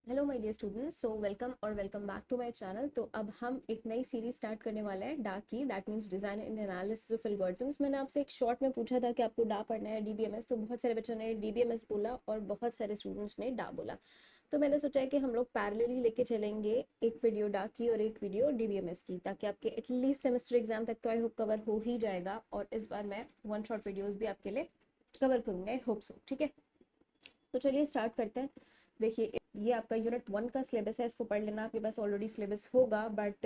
Hello my dear students, so welcome और welcome back to my channel. तो अब हम एक नई सीरीज स्टार्ट करने वाले हैं डा की, that means design and analysis of algorithms. मैंने आपसे एक शॉर्ट में पूछा था कि आपको डा पढ़ना है डीबीएमएस, तो बहुत सारे बच्चों ने डीबीएमएस बोला और बहुत सारे स्टूडेंट्स ने डा बोला। तो मैंने सोचा है कि हम लोग पैरेलली लेके चलेंगे, एक वीडियो डा की और एक वीडियो डीबीएमएस की, ताकि आपके एटलीस्ट सेमेस्टर एग्जाम तक तो आई होप कवर हो ही जाएगा। और इस बार मैं वन शॉट वीडियोज भी आपके लिए कवर करूंगा, आई होप सो। ठीक है, तो चलिए स्टार्ट करते हैं। देखिए, ये आपका यूनिट 1 का सिलेबस है, इसको पढ़ लेना। आपके पास ऑलरेडी सिलेबस होगा, बट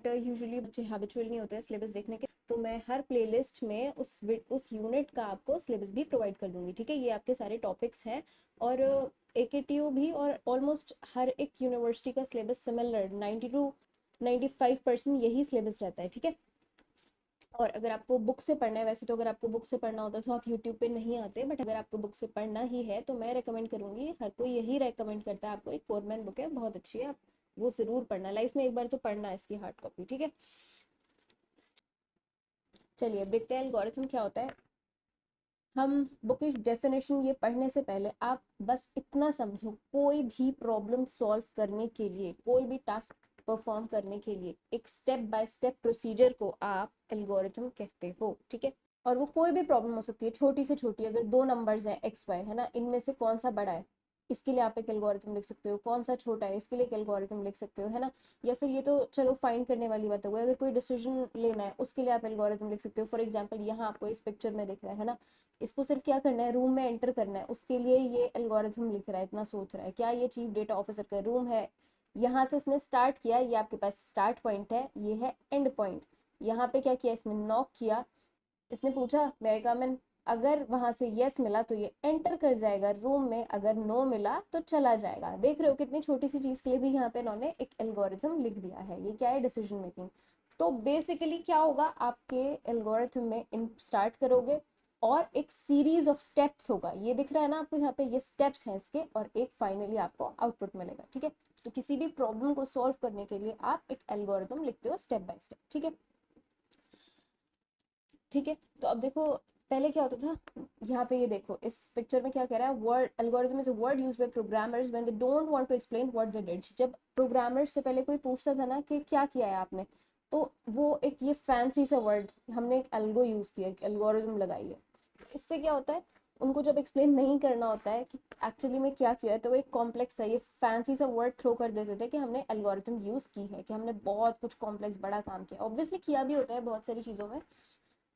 यूजुअली बच्चे हैबिचुअल नहीं होते हैं सिलेबस देखने के। तो मैं हर प्लेलिस्ट में उस यूनिट का आपको सिलेबस भी प्रोवाइड कर दूंगी। ठीक है, ये आपके सारे टॉपिक्स हैं। और एकेटीयू भी और ऑलमोस्ट हर एक यूनिवर्सिटी का सिलेबस सिमिलर 90 to 95% यही सिलेबस रहता है। ठीक है, और अगर आपको बुक से पढ़ना है, वैसे तो अगर आपको बुक से पढ़ना होता तो आप यूट्यूब पे नहीं आते, बट अगर आपको बुक से पढ़ना ही है तो मैं रेकमेंड करूंगी, हर कोई यही रेकमेंड करता है आपको, एक फोरमैन बुक है, बहुत अच्छी है, आप वो जरूर पढ़ना, लाइफ में एक बार तो पढ़ना है इसकी हार्ड कॉपी। ठीक है, चलिए अब देखते हैं एल्गोरिथम क्या होता है। हम बुकिश डेफिनेशन ये पढ़ने से पहले आप बस इतना समझो, कोई भी प्रॉब्लम सॉल्व करने के लिए, कोई भी टास्क परफॉर्म करने के लिए एक स्टेप बाय स्टेप प्रोसीजर को आप एल्गोरिथम कहते हो। ठीक है, और वो कोई भी प्रॉब्लम हो सकती है, छोटी से छोटी। अगर दो नंबर्स हैं एक्स वाई, है ना, इनमें से कौन सा बड़ा है, इसके लिए आप एक एल्गोरिथम लिख सकते हो। कौन सा छोटा है, इसके लिए एक एल्गोरिथम लिख सकते हो, है ना। या फिर ये तो चलो फाइंड करने वाली बात हो गई, अगर कोई डिसीजन लेना है उसके लिए आप एल्गोरिथम लिख सकते हो। फॉर एग्जाम्पल यहाँ आपको इस पिक्चर में दिख रहा है ना, इसको सिर्फ क्या करना है, रूम में एंटर करना है, उसके लिए ये एल्गोरिथम लिख रहा है, इतना सोच रहा है। क्या ये चीफ डेटा ऑफिसर का रूम है, यहाँ से इसने स्टार्ट किया, ये आपके पास स्टार्ट पॉइंट है, ये है एंड पॉइंट। यहाँ पे क्या किया, इसने नॉक किया, इसने पूछा मे कम इन, अगर वहां से यस मिला तो ये एंटर कर जाएगा रूम में, अगर नो मिला तो चला जाएगा। देख रहे हो कितनी छोटी सी चीज के लिए भी यहाँ पे इन्होंने एक एल्गोरिथम लिख दिया है। ये क्या है, डिसीजन मेकिंग। तो बेसिकली क्या होगा, आपके एल्गोरिथम में इन स्टार्ट करोगे और एक सीरीज ऑफ स्टेप्स होगा, ये दिख रहा है ना आपको यहाँ पे, ये स्टेप्स हैं इसके, और एक फाइनली आपको आउटपुट मिलेगा। ठीक है, तो किसी भी प्रॉब्लम को सॉल्व करने के लिए आप एक एल्गोरिथम लिखते हो स्टेप बाय स्टेप। ठीक है, ठीक है, तो अब देखो पहले क्या होता था। यहाँ पे ये देखो, इस पिक्चर में क्या कह रहा है, word algorithm is a word used by programmers when they don't want to explain what they did. जब प्रोग्रामर्स से पहले कोई पूछता था ना कि क्या किया है आपने, तो वो एक ये फैंसी सा वर्ड, हमने एक एल्गो यूज किया, एक एल्गोरिथम लगाई है। इससे क्या होता है, उनको जब एक्सप्लेन नहीं करना होता है कि एक्चुअली में क्या किया है, तो वो एक कॉम्प्लेक्स है, ये फैंसी सा वर्ड थ्रो कर देते थे कि हमने एल्गोरिथम यूज की है, कि हमने बहुत कुछ कॉम्प्लेक्स बड़ा काम किया। ऑब्वियसली किया भी होता है बहुत सारी चीजों में।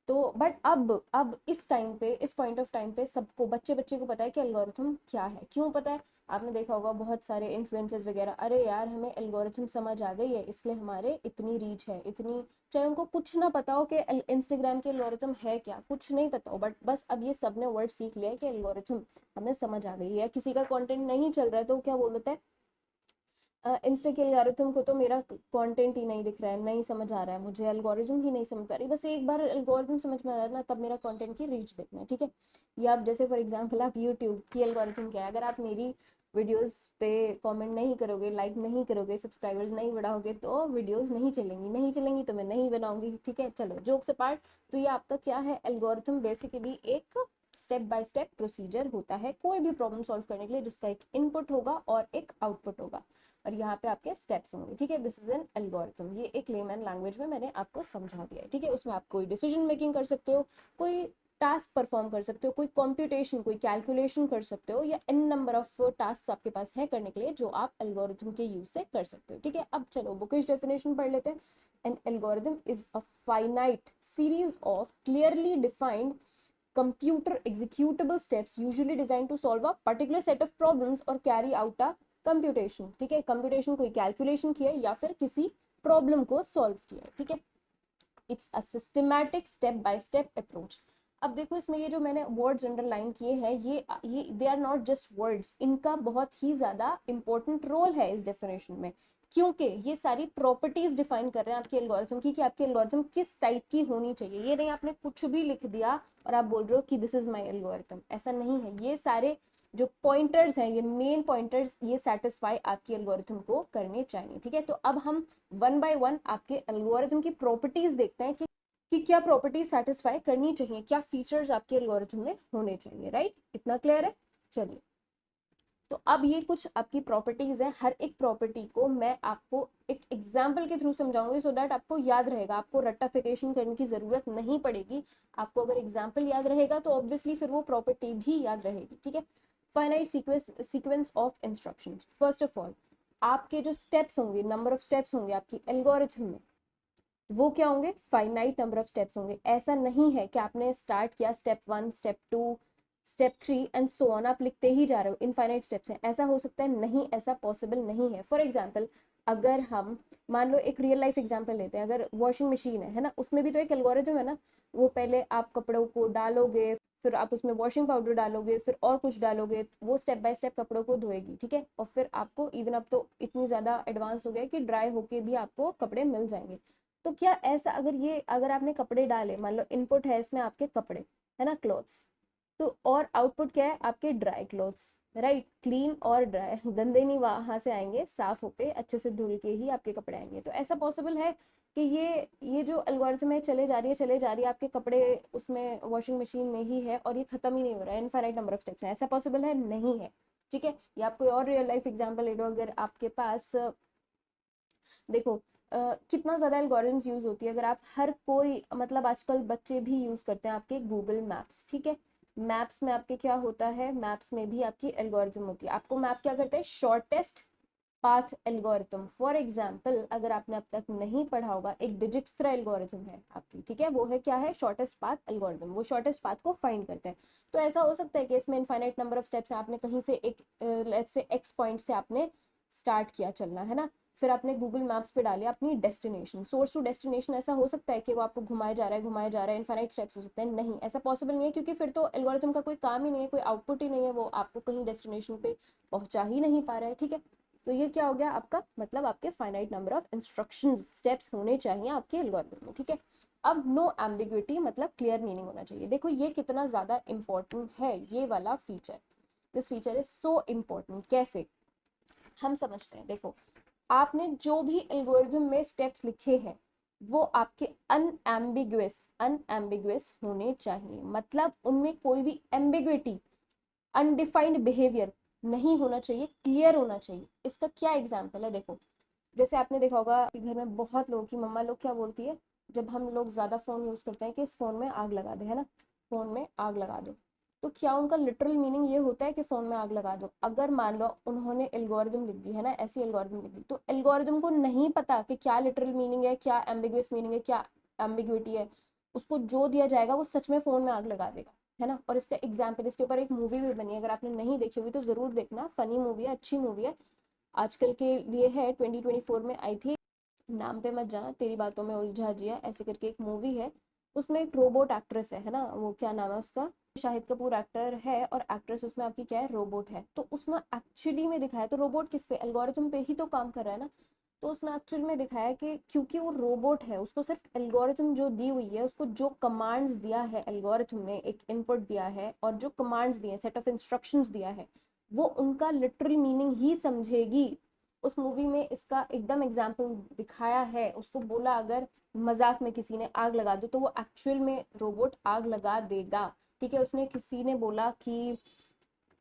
तो बट अब इस टाइम पे, इस पॉइंट ऑफ टाइम पे सबको, बच्चे बच्चे को पता है कि एल्गोरिथम क्या है। क्यों पता है, आपने देखा होगा बहुत सारे इन्फ्लुएंसर्स वगैरह, अरे यार हमें एल्गोरिथम समझ आ गई है, इसलिए हमारे इतनी रीच है, इतनी, चाहे उनको कुछ ना पता हो कि इंस्टाग्राम के एल्गोरिथम है क्या, कुछ नहीं पता हो, बट बस अब ये सबने वर्ड सीख लिया है कि एल्गोरिथम हमें समझ आ गई है। किसी का कंटेंट नहीं चल रहा है तो क्या बोल देता है, इंस्टा के एल्गोरिथम को तो मेरा कंटेंट ही नहीं दिख रहा है, नहीं समझ आ रहा है, मुझे एल्गोरिथम ही नहीं समझ पा रही, बस एक बार एल्गोरिथम समझ में आ जाए ना, तब मेरा कंटेंट की रीच देखना है। ठीक है, या आप जैसे फॉर एग्जांपल आप यूट्यूब की एल्गोरिथम क्या है, अगर आप मेरी वीडियोस पे कमेंट नहीं करोगे, लाइक नहीं करोगे, सब्सक्राइबर्स नहीं बढ़ाओगे, तो वीडियोस नहीं चलेंगी, नहीं चलेंगी तो मैं नहीं बनाऊंगी। ठीक है, चलो जोक्स अपार्ट, तो ये आपका क्या है, एल्गोरिथम बेसिकली एक स्टेप बाय स्टेप प्रोसीजर होता है कोई भी प्रॉब्लम सॉल्व करने के लिए, जिसका एक इनपुट होगा और एक आउटपुट होगा, और यहाँ पे आपके स्टेप्स होंगे। ठीक है, दिस इज एन एल्गोरिथम, ये एक लेमैन लैंग्वेज में मैंने आपको समझा दिया है। ठीक है, उसमें आप कोई डिसीजन मेकिंग कर सकते हो, कोई टास्क परफॉर्म कर सकते हो, कोई कंप्यूटेशन, कोई कैलकुलेशन कर सकते हो, या एन नंबर ऑफ टास्क आपके पास है करने के लिए, जो आप एल्गोरिथम के यूज से कर सकते हो। ठीक है, अब चलो बुकिश डेफिनेशन पढ़ लेते हैं। An algorithm is a finite series of clearly defined computer executable steps usually designed to solve a particular set of problems or carry out a computation। ठीक है, कंप्यूटेशन कोई कैलकुलेशन किया या फिर किसी प्रॉब्लम को सॉल्व किया। ठीक है, it's a systematic step by step approach. अब देखो इसमें ये जो मैंने वर्ड्स अंडरलाइन किए हैं, ये they are not just words, इनका बहुत ही ज्यादा इंपॉर्टेंट रोल है इस डेफिनेशन में, क्योंकि ये सारी प्रॉपर्टीज डिफाइन कर रहे हैं आपके एल्गोरिथम की, कि आपकी एल्गोरिथम किस टाइप की होनी चाहिए। ये नहीं आपने कुछ भी लिख दिया और आप बोल रहे हो कि दिस इज माई एल्गोरिथम, ऐसा नहीं है। ये सारे जो पॉइंटर्स हैं, ये मेन पॉइंटर्स, ये सेटिस्फाई आपकी एल्गोरिथम को करने चाहिए। ठीक है, तो अब हम वन बाय वन आपके एल्गोरिथम की प्रॉपर्टीज देखते हैं कि क्या प्रॉपर्टीज सेटिस्फाई करनी चाहिए, क्या फीचर्स आपके एल्गोरिथम में होने चाहिए। राइट, इतना क्लियर है। चलिए तो अब ये कुछ आपकी प्रॉपर्टीज हैं, हर एक प्रॉपर्टी को मैं आपको एक एग्जाम्पल के थ्रू समझाऊंगी सो दैट आपको याद रहेगा, आपको रट्टाफिकेशन करने की जरूरत नहीं पड़ेगी। आपको अगर एग्जाम्पल याद रहेगा तो ऑब्वियसली फिर वो प्रॉपर्टी भी याद रहेगी, ठीक है। Finite sequence of instruction, first of all आपके जो स्टेप्स होंगे, नंबर ऑफ स्टेप्स होंगे आपकी एल्गोरिथम में, वो क्या होंगे, फाइनाइट नंबर ऑफ स्टेप्स होंगे। ऐसा नहीं है कि आपने स्टार्ट किया step 1 step 2 step 3 and so on, आप लिखते ही जा रहे हो, इनफाइनाइट स्टेप्स हैं, ऐसा हो सकता है नहीं, ऐसा पॉसिबल नहीं है। फॉर एग्जाम्पल अगर हम मान लो एक रियल लाइफ एग्जाम्पल लेते हैं, अगर वॉशिंग मशीन है ना, उसमें भी तो एक एल्गोरिथम है ना। वो पहले आप कपड़ों को डालोगे, फिर आप उसमें वॉशिंग पाउडर डालोगे, फिर और कुछ डालोगे, वो स्टेप बाय स्टेप कपड़ों को धोएगी, ठीक है। और फिर आपको इवन अब तो इतनी ज्यादा एडवांस हो गया कि ड्राई होके भी आपको कपड़े मिल जाएंगे। तो क्या ऐसा अगर आपने कपड़े डाले, मान लो इनपुट है इसमें आपके कपड़े, है ना, क्लॉथ्स, तो और आउटपुट क्या है आपके ड्राई क्लॉथ्स, राइट, क्लीन और ड्राई, गंदे नहीं वहां से आएंगे, साफ होके अच्छे से धुल के ही आपके कपड़े आएंगे। तो ऐसा पॉसिबल है कि ये जो एल्गोरिथम है चले जा रही है चले जा रही है, आपके कपड़े उसमें वॉशिंग मशीन में ही है और ये खत्म ही नहीं हो रहा है, इनफाइनाइट नंबर ऑफ स्टेप्स है, ऐसा पॉसिबल है नहीं है, ठीक है। या आप कोई और रियल लाइफ एग्जांपल ले लो, अगर आपके पास देखो कितना ज़्यादा एल्गोरिथम्स यूज़ होती है, अगर आप हर कोई मतलब आजकल बच्चे भी यूज़ करते हैं आपके गूगल मैप्स, ठीक है। मैप्स में आपके क्या होता है, मैप्स में भी आपकी एल्गोरिथम होती है, आपको मैप क्या करते हैं, shortest path algorithm. For example अगर आपने अब तक नहीं पढ़ा होगा, एक डिजिक्स्ट्रा एल्गोरिथम है आपकी, ठीक है, वो है क्या है, शॉर्टेस्ट पाथ एल्गोरिथम, वो शॉर्टेस्ट पाथ को फाइंड करता है। तो ऐसा हो सकता है कि इसमें इनफाइनाइट नंबर ऑफ स्टेप्स है, आपने कहीं से एक लेट्स से एक्स पॉइंट से आपने स्टार्ट किया चलना, है ना, फिर आपने गूगल मैप्स पे डाली अपनी डेस्टिनेशन, सोर्स टू डेस्टिनेशन, ऐसा हो सकता है कि वो आपको घुमाया जा रहा है घुमाया जा रहा है, इनफाइनाइट स्टेप्स हो सकते हैं, नहीं, ऐसा पॉसिबल नहीं है, क्योंकि फिर तो एल्गोरिथम का कोई काम ही नहीं है, कोई आउटपुट ही नहीं है, वो आपको कहीं डेस्टिनेशन पे पहुंचा ही नहीं पा रहा है, ठीक है। तो ये क्या हो गया आपका, मतलब आपके finite number of instruction steps होने चाहिए आपके एल्गोरिथम में, ठीक है। अब नो एम्बिग्विटी, मतलब क्लियर मीनिंग होना चाहिए। देखो ये कितना ज्यादा इंपॉर्टेंट है ये वाला feature, this feature is so important. कैसे हम समझते हैं, देखो आपने जो भी एल्गोरिथम में स्टेप्स लिखे हैं वो आपके अनएम्बिगुअस होने चाहिए, मतलब उनमें कोई भी एम्बिग्विटी, अनडिफाइंड बिहेवियर नहीं होना चाहिए, क्लियर होना चाहिए। इसका क्या एग्जाम्पल है, देखो जैसे आपने देखा होगा कि घर में बहुत लोगों की मम्मा लोग क्या बोलती है, जब हम लोग ज्यादा फोन यूज करते हैं कि इस फोन में आग लगा दे, है ना, फोन में आग लगा दो, तो क्या उनका लिटरल मीनिंग ये होता है कि फोन में आग लगा दो। अगर मान लो उन्होंने एल्गोरिदम लिख दी है ना, ऐसी एल्गोरिदम लिख दी, तो एल्गोरिदम को नहीं पता कि क्या लिटरल मीनिंग है, क्या एम्बिगुअस मीनिंग है, क्या एम्बिग्विटी है, उसको जो दिया जाएगा वो सच में फोन में आग लगा देगा, है ना। और इसका एग्जाम्पल, इसके ऊपर एक मूवी भी बनी है, अगर आपने नहीं देखी होगी तो जरूर देखना, फनी मूवी है, अच्छी मूवी है, आजकल के लिए है, 2024 में आई थी। नाम पे मत जाना, तेरी बातों में उलझा जिया ऐसे करके एक मूवी है, उसमें एक रोबोट एक्ट्रेस है ना, वो क्या नाम है उसका, शाहिद कपूर एक्टर है और एक्ट्रेस उसमें आपकी क्या है, रोबोट है। तो उसमें एक्चुअली में दिखाया, तो रोबोट किस पे, एल्गोरिथम पे ही तो काम कर रहा है ना। तो उसमें एक्चुअल में दिखाया कि क्योंकि वो रोबोट है, उसको सिर्फ एल्गोरिथम जो दी हुई है, उसको जो कमांड्स दिया है एल्गोरिथम ने, एक इनपुट दिया है और जो कमांड्स दिए, सेट ऑफ इंस्ट्रक्शंस दिया है, वो उनका लिटरल मीनिंग ही समझेगी। उस मूवी में इसका एकदम एग्जाम्पल दिखाया है, उसको बोला अगर मजाक में किसी ने आग लगा दो तो वो एक्चुअल में रोबोट आग लगा देगा, ठीक है। उसने किसी ने बोला कि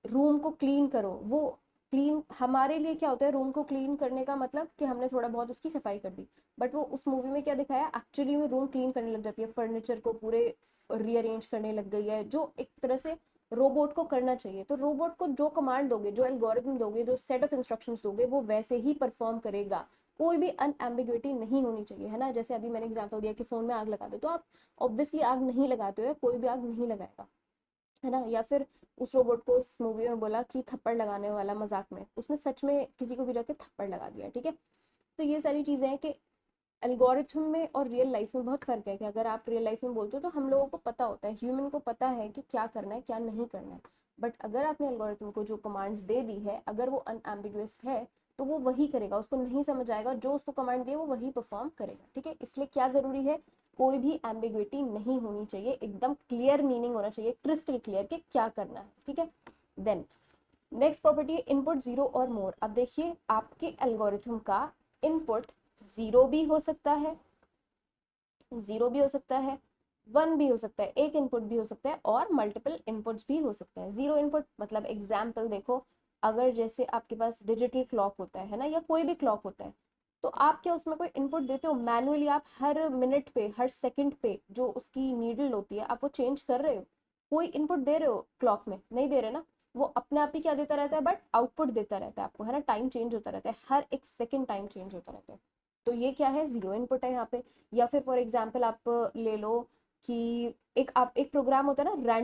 रूम को क्लीन करो, वो क्लीन, हमारे लिए क्या होता है रूम को क्लीन करने का मतलब कि हमने थोड़ा बहुत उसकी सफाई कर दी, बट वो उस मूवी में क्या दिखाया, एक्चुअली में रूम क्लीन करने लग जाती है, फर्नीचर को पूरे रीअरेंज करने लग गई है, जो एक तरह से रोबोट को करना चाहिए। तो रोबोट को जो कमांड दोगे, जो एल्गोरिथम दोगे, जो सेट ऑफ इंस्ट्रक्शंस दोगे, वो वैसे ही परफॉर्म करेगा, कोई भी अनएम्बिग्विटी नहीं होनी चाहिए, है ना। जैसे अभी मैंने एग्जांपल दिया कि फोन में आग लगा दो, तो आप ऑब्वियसली आग नहीं लगाते हो, कोई भी आग नहीं लगाएगा, है ना। या फिर उस रोबोट को उस मूवी में बोला कि थप्पड़ लगाने वाला, मजाक में उसने सच में किसी को भी जाके थप्पड़ लगा दिया, ठीक है। तो ये सारी चीजें हैं कि एल्गोरिथम में और रियल लाइफ में बहुत फर्क है, कि अगर आप रियल लाइफ में बोलते हो तो हम लोगों को पता होता है, ह्यूमन को पता है कि क्या करना है क्या नहीं करना है, बट अगर आपने एल्गोरिथम को जो कमांड्स दे दी है, अगर वो अनएम्बिगुअस है तो वो वही करेगा, उसको नहीं समझ आएगा, जो उसको कमांड दिए वो वही परफॉर्म करेगा, ठीक है। इसलिए क्या जरूरी है, कोई भी एम्बिग्विटी नहीं होनी चाहिए, एकदम क्लियर मीनिंग होना चाहिए, क्रिस्टल क्लियर कि क्या करना है, ठीक है। देन नेक्स्ट प्रॉपर्टी है इनपुट जीरो और मोर। अब देखिए आपके एल्गोरिथम का इनपुट जीरो भी हो सकता है, जीरो भी हो सकता है, वन भी हो सकता है, एक इनपुट भी हो सकता है और मल्टीपल इनपुट्स भी हो सकते हैं। जीरो इनपुट मतलब एग्जाम्पल देखो, अगर जैसे आपके पास डिजिटल क्लॉक होता है ना, या कोई भी क्लॉक होता है, तो आप क्या उसमें कोई इनपुट देते हो मैनुअली? आप हर मिनट पे, हर सेकंड पे जो उसकी नीडल होती है आप वो चेंज कर रहे हो? कोई इनपुट दे रहे हो क्लॉक में? नहीं दे रहे ना। वो अपने आप ही क्या देता रहता है, बट आउटपुट देता रहता है आपको, है ना। टाइम चेंज होता रहता है, हर एक सेकंड टाइम चेंज होता रहता है। तो ये क्या है, जीरो इनपुट है यहाँ पे। या फिर फॉर एग्जाम्पल आप ले लो कि एक प्रोग्राम होता है ना,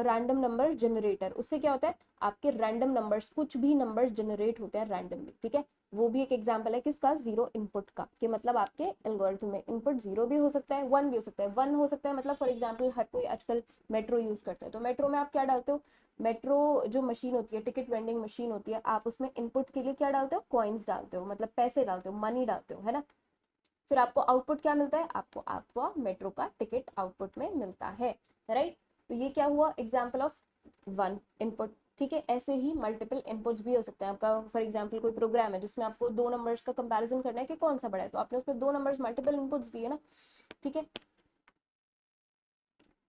रैंडम नंबर जनरेटर। उससे क्या होता है, आपके रैंडम नंबर्स, कुछ भी नंबर्स जनरेट होते हैं रैंडमली, ठीक है। वो भी एक एग्जांपल है किसका, जीरो इनपुट का, कि मतलब आपके एल्गोरिथम में इनपुट जीरो भी हो सकता है, वन भी हो सकता है। वन हो सकता है मतलब फॉर एग्जांपल हर कोई आजकल मेट्रो यूज करता है, तो मेट्रो में आप क्या डालते हो, मेट्रो जो मशीन होती है, टिकट वेंडिंग मशीन होती है, आप उसमें इनपुट के लिए क्या डालते हो, कॉइन्स डालते हो, मतलब पैसे डालते हो, मनी डालते हो, है ना। फिर आपको आउटपुट क्या मिलता है, आपको आपको मेट्रो का टिकट आउटपुट में मिलता है, राइट। तो ये क्या हुआ, एग्जाम्पल ऑफ वन इनपुट, ठीक है। ऐसे ही मल्टीपल इनपुट्स भी हो सकते हैं। आपका फॉर एग्जांपल कोई प्रोग्राम है जिसमें आपको दो नंबर्स का कंपैरिजन करना है कि कौन सा बड़ा है, तो आपने उसमें दो नंबर्स मल्टीपल इनपुट्स दिए ना, ठीक है।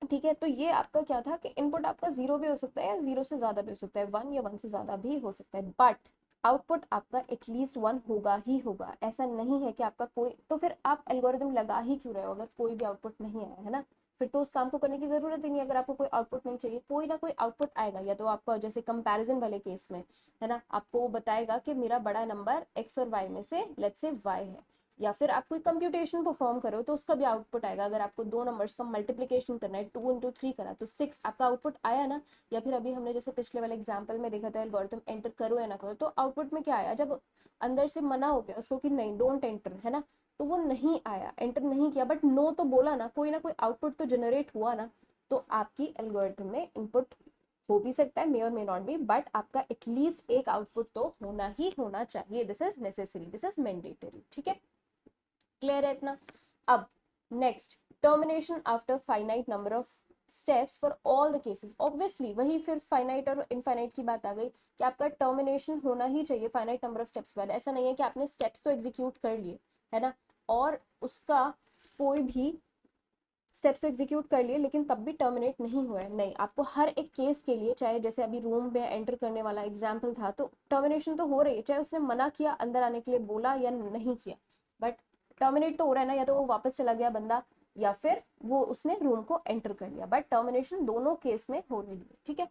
ठीक है, तो ये आपका क्या था कि इनपुट आपका जीरो भी हो सकता है या जीरो से ज्यादा भी हो सकता है, वन या वन से ज्यादा भी हो सकता है, बट आउटपुट आपका एटलीस्ट वन होगा ही होगा। ऐसा नहीं है कि आपका कोई, तो फिर आप एल्गोरिदम लगा ही क्यों रहे हो अगर कोई भी आउटपुट नहीं आया, है ना। फिर तो उस काम को करने की जरूरत ही नहीं। अगर आपको कोई आउटपुट नहीं चाहिए, कोई ना कोई आउटपुट आएगा, या तो आपका जैसे कंपैरिजन वाले केस में, है ना, आपको वो बताएगा कि मेरा बड़ा नंबर एक्स और वाई में से लेट्स से वाई है। या फिर आप कोई कंप्यूटेशन परफॉर्म करो तो उसका भी आउटपुट आएगा। अगर आपको दो नंबर्स का मल्टीप्लिकेशन करना है, 2 into 3 करा तो 6, आपका आउटपुट आया ना। या फिर अभी हमने जैसे पिछले वाले एग्जांपल में देखा था, एल्गोरिथम एंटर करो या ना करो, तो आउटपुट में क्या आया, जब अंदर से मना हो गया उसको कि नहीं डोंट एंटर, है ना, तो वो नहीं आया, एंटर नहीं किया, बट नो तो बोला ना कोई आउटपुट तो जनरेट हुआ ना। तो आपकी एल्गोरिथम में इनपुट हो भी सकता है, मे और मे नॉट बी, बट आपका एटलीस्ट एक आउटपुट तो होना ही होना चाहिए। This is necessary, this is mandatory, ठीक है। क्लियर है इतना। अब next, termination after finite number of steps for all the cases. Obviously वही फिर फाइनाइट और इनफाइनाइट की बात आ गई कि आपका टर्मिनेशन होना ही चाहिए फाइनाइट नंबर ऑफ स्टेप्स के बाद। ऐसा नहीं है कि आपने स्टेप्स तो एग्जीक्यूट कर लिए, है ना, और उसका कोई भी स्टेप्स तो एग्जीक्यूट कर लिए लेकिन तब भी टर्मिनेट नहीं हो रहा है। नहीं, आपको हर एक केस के लिए, चाहे जैसे अभी रूम में एंटर करने वाला एग्जाम्पल था, तो टर्मिनेशन तो हो रही है, चाहे उसने मना किया अंदर आने के लिए, बोला या नहीं किया, बट टर्मिनेट तो हो रहा है ना। या तो वो वापस चला गया बंदा, या फिर वो उसने रूम को एंटर कर लिया, बट टर्मिनेशन दोनों केस में हो रही है, ठीक है।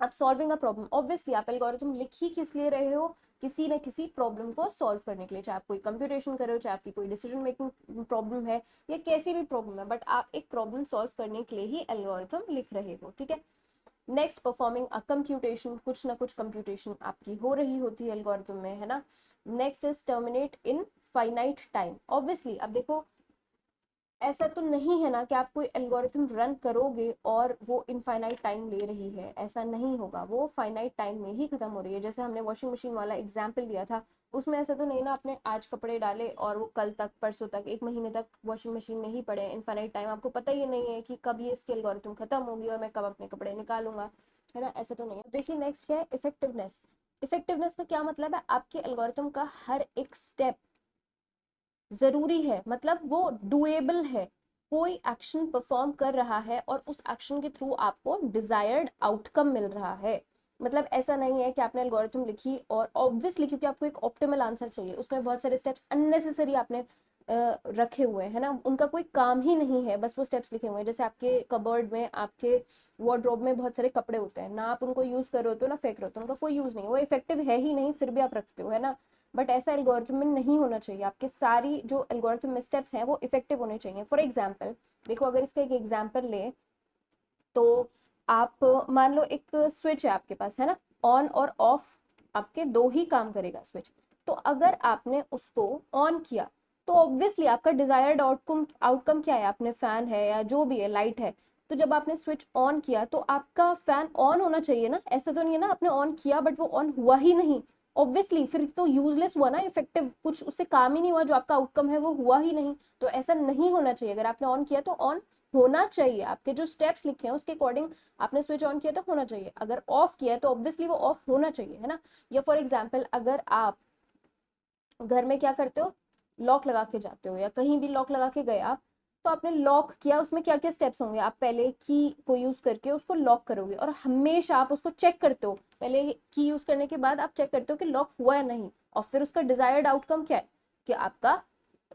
अब सॉल्विंग अ प्रॉब्लम, ऑब्वियसली आप एल्गोरिथम लिख ही किस लिए रहे हो, किसी न किसी प्रॉब्लम को सॉल्व करने के लिए। चाहे आप कोई कंप्यूटेशन कर रहे हो, चाहे आपकी कोई डिसीजन मेकिंग प्रॉब्लम है, या कैसी भी प्रॉब्लम है, बट आप एक प्रॉब्लम सॉल्व करने के लिए ही एल्गोरिथम लिख रहे हो, ठीक है। नेक्स्ट, परफॉर्मिंग अ कंप्यूटेशन, कुछ ना कुछ कंप्यूटेशन आपकी हो रही होती है एल्गोरिथम में, है ना। Next is terminate in finite time. Obviously अब देखो, ऐसा तो नहीं है ना कि आप कोई एल्गोरिथम रन करोगे और वो इनफाइनाइट टाइम ले रही है, ऐसा नहीं होगा, वो फाइनाइट टाइम में ही खत्म हो रही है। जैसे हमने वॉशिंग मशीन वाला एग्जाम्पल लिया था, उसमें ऐसा तो नहीं ना आपने आज कपड़े डाले और वो कल तक, परसों तक, एक महीने तक वॉशिंग मशीन में ही पड़े, इनफाइनाइट टाइम आपको पता ही नहीं है कि कब ये इसकी एल्गोरिथम खत्म होगी और मैं कब अपने कपड़े निकालूंगा, है ना। ऐसा तो नहीं है। देखिए नेक्स्ट क्या है, इफेक्टिवनेस। इफेक्टिवनेस का क्या मतलब है, आपके एल्गोरिथम का हर एक स्टेप जरूरी है, मतलब वो डुएबल है, कोई एक्शन परफॉर्म कर रहा है और उस एक्शन के थ्रू आपको डिजायर्ड आउटकम मिल रहा है। मतलब ऐसा नहीं है कि आपने एल्गोरिथम लिखी और ऑब्वियसली क्योंकि आपको एक ऑप्टिमल आंसर चाहिए, उसमें बहुत सारे स्टेप्स अननेसेसरी आपने रखे हुए हैं ना, उनका कोई काम ही नहीं है, बस वो स्टेप्स लिखे हुए हैं। जैसे आपके कबर्ड में, आपके वार्डरोब में बहुत सारे कपड़े होते हैं ना, आप उनको यूज कर रहे होते हो ना फेंक रहे होते हो, उनका कोई यूज नहीं, वो इफेक्टिव है ही नहीं, फिर भी आप रखते हो, है ना। बट ऐसा एल्गोरिथम में नहीं होना चाहिए, आपके सारी जो एल्गोरिथम में स्टेप्स हैं वो इफेक्टिव होने चाहिए। फॉर एग्जाम्पल देखो, अगर इसका एक एग्जाम्पल ले, तो आप मान लो एक स्विच है आपके पास, है ना, ऑन और ऑफ, आपके दो ही काम करेगा स्विच। तो अगर आपने उसको ऑन किया तो ऑब्वियसली आपका डिजायर्ड आउटकम आउटकम क्या है, आपने फैन है या जो भी है, लाइट है, तो जब आपने स्विच ऑन किया तो आपका फैन ऑन होना चाहिए ना। ऐसा तो नहीं है ना आपने ऑन किया बट वो ऑन हुआ ही नहीं, ऑब्वियसली फिर तो यूजलेस हुआ ना, इफेक्टिव कुछ उससे काम ही नहीं हुआ, जो आपका आउटकम है वो हुआ ही नहीं। तो ऐसा नहीं होना चाहिए, अगर आपने ऑन किया तो ऑन होना चाहिए, आपके जो स्टेप्स लिखे हैं उसके अकॉर्डिंग आपने स्विच ऑन किया तो होना चाहिए, अगर ऑफ किया है तो ऑब्वियसली वो ऑफ होना चाहिए, है ना। या फॉर एग्जाम्पल अगर आप घर में क्या करते हो, लॉक लगा के जाते हो या कहीं भी लॉक लगा के गए आप, तो आपने लॉक किया, उसमें क्या क्या स्टेप्स होंगे, आप पहले की को यूज करके उसको लॉक करोगे और हमेशा आप उसको चेक करते हो, पहले की यूज करने के बाद आप चेक करते हो कि लॉक हुआ या नहीं, और फिर उसका डिजायर्ड आउटकम क्या है कि आपका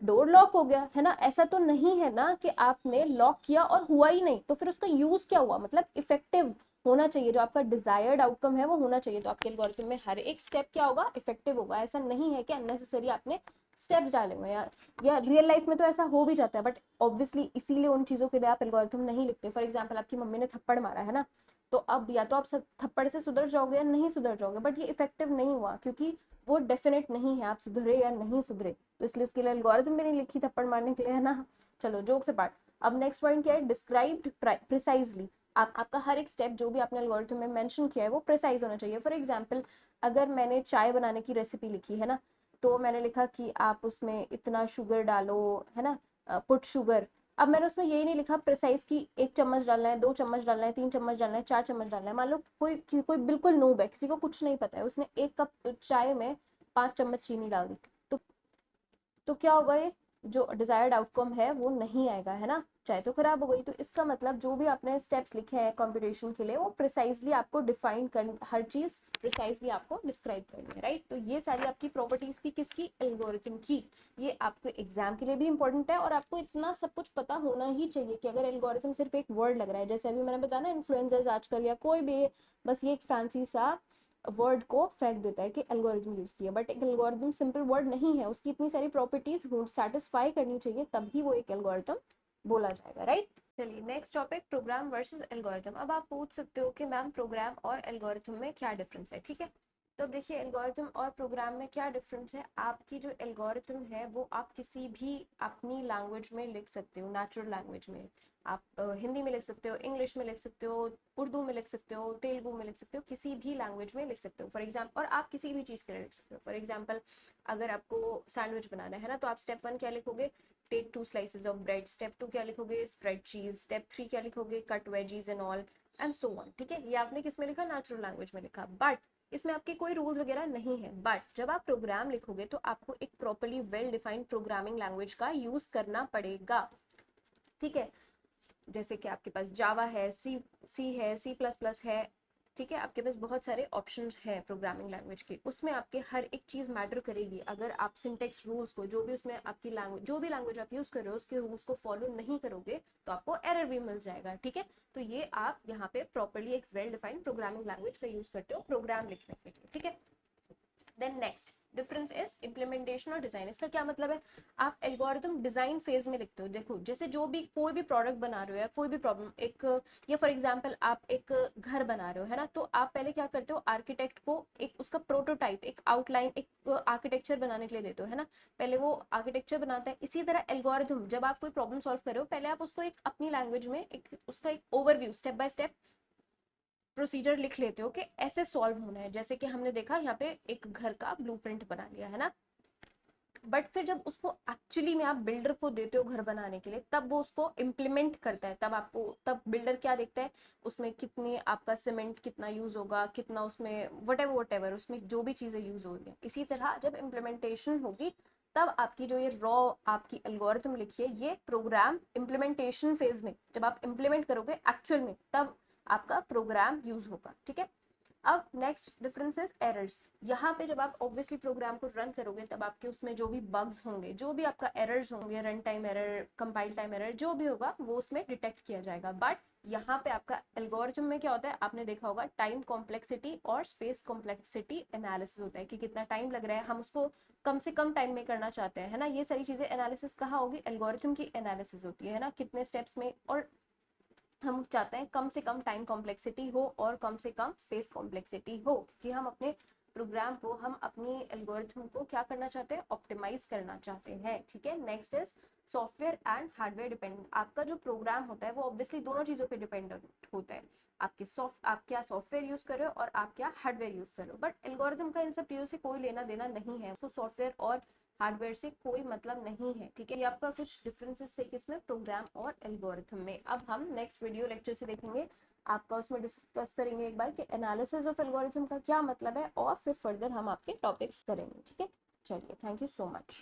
डोर लॉक हो गया है ना। ऐसा तो नहीं है ना कि आपने लॉक किया और हुआ ही नहीं, तो फिर उसका यूज क्या हुआ, मतलब इफेक्टिव होना चाहिए, जो आपका डिजायर्ड आउटकम है वो होना चाहिए। तो आपके एल्गोरिथम में हर एक स्टेप क्या होगा, इफेक्टिव होगा। ऐसा नहीं है कि अननेसेसरी आपने स्टेप्स डाले हुए हैं, या रियल लाइफ में तो ऐसा हो भी जाता है, बट ऑब्वियसली इसीलिए उन चीजों के लिए आप एल्गोरिथम नहीं लिखते। फॉर एग्जाम्पल आपकी मम्मी ने थप्पड़ मारा है ना, तो अब या तो आप थप्पड़ से सुधर जाओगे या नहीं सुधर जाओगे, बट ये इफेक्टिव नहीं हुआ क्योंकि वो डेफिनेट नहीं है आप सुधरे या नहीं सुधरे, तो इसलिए उसके लिए एल्गोरिथम भी नहीं लिखी थप्पड़ मारने के लिए, है ना। चलो जोक से पार्ट। अब नेक्स्ट पॉइंट क्या है, डिस्क्राइब्ड प्रिसाइजली। आपका हर एक स्टेप जो भी आपने एल्गोरिथम में मेंशन किया है वो प्रिसाइज होना चाहिए। फॉर एग्जांपल अगर मैंने चाय बनाने की रेसिपी लिखी है ना, तो मैंने लिखा कि आप उसमें इतना शुगर डालो, है ना, पुट शुगर। अब मैंने उसमें यही नहीं लिखा प्रिसाइज कि 1 चम्मच डालना है, 2 चम्मच डालना है, 3 चम्मच डालना है, 4 चम्मच डालना है। मान लो कोई बिल्कुल नूब है, किसी को कुछ नहीं पता है, उसने 1 कप चाय में 5 चम्मच चीनी डाल दी, तो क्या होगा, ये जो डिजायर्ड आउटकम है वो नहीं आएगा, है ना, चाहे तो खराब हो गई। तो इसका मतलब जो भी आपने स्टेप्स लिखे हैं कंप्यूटेशन के लिए वो प्रिसाइजली आपको डिफाइन कर, हर चीज प्रिसाइजली आपको डिस्क्राइब करनी है, राइट। तो ये सारी आपकी प्रॉपर्टीज थी किसकी, एल्गोरिथम की। ये आपको एग्जाम के लिए भी इंपॉर्टेंट है, और आपको इतना सब कुछ पता होना ही चाहिए कि अगर एल्गोरिथम सिर्फ एक वर्ड लग रहा है, जैसे अभी मैंने बताया ना इन्फ्लुएंसर्स आजकल या कोई भी, बस ये एक फैंसी सा वर्ड को फेंक देता है कि एल्गोरिथम यूज किया, बट एक एल्गोरिथम सिंपल वर्ड नहीं है, उसकी इतनी सारी प्रॉपर्टीज सेटिस्फाई करनी चाहिए तभी वो एक एल्गोरिथम बोला जाएगा, राइट। चलिए next topic, program versus algorithm. अब आप पूछ सकते हो कि मैम प्रोग्राम और एल्गोरिथम में क्या डिफरेंस है, ठीक है। तो देखिए एल्गोरिथम और प्रोग्राम में क्या डिफरेंस है, आपकी जो एल्गोरिथम है वो आप किसी भी अपनी लैंग्वेज में लिख सकते हो, नेचुरल लैंग्वेज में। आप हिंदी में लिख सकते हो, इंग्लिश में लिख सकते हो, उर्दू में लिख सकते हो, तेलुगु में लिख सकते हो, किसी भी लैंग्वेज में लिख सकते हो। फॉर एग्जाम्पल, और आप किसी भी चीज़ के लिए लिख सकते हो। फॉर एग्जाम्पल अगर आपको सैंडविच बनाना है ना, तो आप स्टेप 1 क्या लिखोगे, take 2 slices of bread. Step 2 क्या लिखोगे, स्प्रेड चीज। स्टेप 3 क्या लिखोगे, cut veggies and all and so on, ठीक है। ये आपने किस में लिखा, नेचुरल लैंग्वेज में लिखा, बट इसमें आपके कोई रूल्स वगैरह नहीं है। बट जब आप प्रोग्राम लिखोगे तो आपको एक properly well defined programming language का यूज करना पड़ेगा, ठीक है। जैसे कि आपके पास जावा है, सी है, C++ है, ठीक है। आपके पास बहुत सारे ऑप्शन है प्रोग्रामिंग लैंग्वेज के, उसमें आपके हर एक चीज मैटर करेगी। अगर आप सिंटेक्स रूल्स को, जो भी उसमें आपकी लैंग्वेज, जो भी लैंग्वेज आप यूज कर रहे हो उसके रूल्स को फॉलो नहीं करोगे तो आपको एरर भी मिल जाएगा, ठीक है। तो ये आप यहाँ पे प्रॉपरली एक वेल डिफाइंड प्रोग्रामिंग लैंग्वेज का यूज करते हो प्रोग्राम लिखने के लिए, ठीक है। Then next difference is implementation और डिजाइन। इसका क्या मतलब है, आप एल्गोरिथम डिजाइन फेज में लिखते हो। देखो जैसे जो भी कोई भी प्रोडक्ट बना रहे हो या कोई भी प्रॉब्लम एक, या फॉर एग्जांपल आप एक घर बना रहे हो, है ना, तो आप पहले क्या करते हो, आर्किटेक्ट को एक उसका प्रोटोटाइप, एक आउटलाइन, एक आर्किटेक्चर बनाने के लिए देते हो, है ना। पहले वो आर्किटेक्चर बनाता है। इसी तरह एल्गोरिथम, जब आप कोई प्रॉब्लम सॉल्व कर रहे हो, पहले आप उसको एक अपनी लैंग्वेज में एक उसका एक overview, step by step procedure लिख लेते हो कि ऐसे सॉल्व होना है। जैसे कि हमने देखा यहाँ पे एक घर का ब्लूप्रिंट बना लिया, है ना, बट फिर जब उसको एक्चुअली में आप बिल्डर को देते हो घर बनाने के लिए, तब वो उसको इम्प्लीमेंट करता है, तब आपको, तब बिल्डर क्या देखता है, उसमें कितने आपका सीमेंट कितना यूज होगा, कितना उसमें वट एवर उसमें जो भी चीजें यूज हो रही है। इसी तरह जब इम्प्लीमेंटेशन होगी तब आपकी जो ये रॉ आपकी एल्गोरिथम लिखी है, ये प्रोग्राम इम्प्लीमेंटेशन फेज में जब आप इम्प्लीमेंट करोगे एक्चुअल में, तब आपका प्रोग्राम यूज होगा, ठीक है। अब नेक्स्ट डिफरेंस इज एरर्स। यहाँ पे जब आप ऑब्वियसली प्रोग्राम को रन करोगे तब आपके उसमें जो भी बग्स होंगे, जो भी आपका एरर्स होंगे, run time error, compile time error, जो भी होगा वो उसमें डिटेक्ट किया जाएगा। बट यहाँ पे आपका एल्गोरिथम में क्या होता है, आपने देखा होगा टाइम कॉम्प्लेक्सिटी और स्पेस कॉम्प्लेक्सिटी एनालिसिस होता है कि कितना टाइम लग रहा है, हम उसको कम से कम टाइम में करना चाहते हैं, है ना। ये सारी चीजें एनालिसिस कहाँ होगी, एल्गोरिथम की एनालिसिस होती है ना, कितने स्टेप्स में, और हम चाहते हैं कम से कम टाइम कॉम्प्लेक्सिटी हो और कम से कम स्पेस कॉम्प्लेक्सिटी हो, क्योंकि हम अपने प्रोग्राम को, हम अपनी एल्गोरिथम को क्या करना चाहते हैं, ऑप्टिमाइज करना चाहते हैं, ठीक है। Next is software and hardware dependent. आपका जो प्रोग्राम होता है वो ऑब्वियसली दोनों चीजों पे डिपेंडेंट होता है, आप क्या सॉफ्टवेयर यूज कर रहे हो और आप क्या हार्डवेयर यूज कर रहे हो। बट एल्गोरिथम का इन सब चीजों से कोई लेना देना नहीं है, उसको सॉफ्टवेयर और हार्डवेयर से कोई मतलब नहीं है, ठीक है। ये आपका कुछ डिफरेंसेस थे किसमें, प्रोग्राम और एल्गोरिथम में। अब हम नेक्स्ट वीडियो लेक्चर से देखेंगे, आपका उसमें डिस्कस करेंगे एक बार कि एनालिसिस ऑफ एल्गोरिथम का क्या मतलब है, और फिर फर्दर हम आपके टॉपिक्स करेंगे, ठीक है। चलिए, थैंक यू सो मच।